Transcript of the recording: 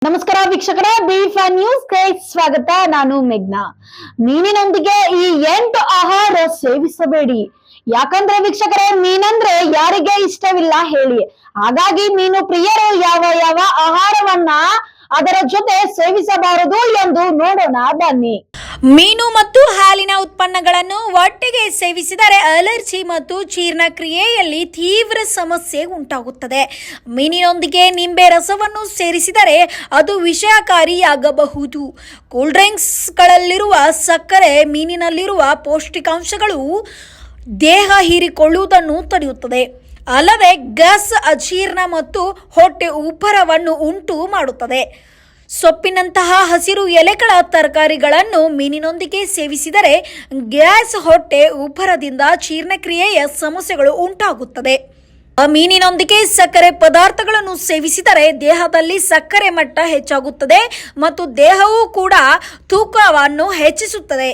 ನಮಸ್ಕಾರ ವೀಕ್ಷಕರೇ, ಬಿ5 ನ್ಯೂಸ್ಗೆ ಸ್ವಾಗತ. ನಾನು ಮೇಘ್ನಾ. ಮೀನಿನೊಂದಿಗೆ ಈ 8 ಆಹಾರ ಸೇವಿಸಬೇಡಿ. ಯಾಕಂದ್ರೆ ವೀಕ್ಷಕರೇ, ಮೀನಂದ್ರೆ ಯಾರಿಗೆ ಇಷ್ಟವಿಲ್ಲ ಹೇಳಿ. ಹಾಗಾಗಿ ಮೀನು ಪ್ರಿಯರು ಯಾವ ಆಹಾರವನ್ನ ಅದರ ಜೊತೆ ಸೇವಿಸಬಾರದು ಎಂದು ನೋಡೋಣ ಬನ್ನಿ. ಮೀನು ಮತ್ತು ಹಾಲಿನ ಉತ್ಪನ್ನಗಳನ್ನು ಒಟ್ಟಿಗೆ ಸೇವಿಸಿದರೆ ಅಲರ್ಜಿ ಮತ್ತು ಜೀರ್ಣಕ್ರಿಯೆಯಲ್ಲಿ ತೀವ್ರ ಸಮಸ್ಯೆ ಉಂಟಾಗುತ್ತದೆ. ಮೀನಿನೊಂದಿಗೆ ನಿಂಬೆ ರಸವನ್ನು ಸೇರಿಸಿದರೆ ಅದು ವಿಷಕಾರಿಯಾಗಬಹುದು. ಕೂಲ್ ಡ್ರಿಂಕ್ಸ್ಗಳಲ್ಲಿರುವ ಸಕ್ಕರೆ ಮೀನಿನಲ್ಲಿರುವ ಪೌಷ್ಟಿಕಾಂಶಗಳು ದೇಹ ಹೀರಿಕೊಳ್ಳುವುದನ್ನು ತಡೆಯುತ್ತದೆ. ಅಲ್ಲದೆ ಗ್ಯಾಸ್, ಅಜೀರ್ಣ ಮತ್ತು ಹೊಟ್ಟೆ ಉಬ್ಬರವನ್ನು ಉಂಟು ಮಾಡುತ್ತದೆ. ಸೊಪ್ಪಿನಂತಹ ಹಸಿರು ಎಲೆಗಳ ತರಕಾರಿಗಳನ್ನು ಮೀನಿನೊಂದಿಗೆ ಸೇವಿಸಿದರೆ ಗ್ಯಾಸ್, ಹೊಟ್ಟೆ ಉಬ್ಬರದಿಂದ ಜೀರ್ಣಕ್ರಿಯೆಯ ಸಮಸ್ಯೆಗಳು ಉಂಟಾಗುತ್ತದೆ. ಮೀನಿನೊಂದಿಗೆ ಸಕ್ಕರೆ ಪದಾರ್ಥಗಳನ್ನು ಸೇವಿಸಿದರೆ ದೇಹದಲ್ಲಿ ಸಕ್ಕರೆ ಮಟ್ಟ ಹೆಚ್ಚಾಗುತ್ತದೆ ಮತ್ತು ದೇಹವೂ ಕೂಡ ತೂಕವನ್ನು ಹೆಚ್ಚಿಸುತ್ತದೆ.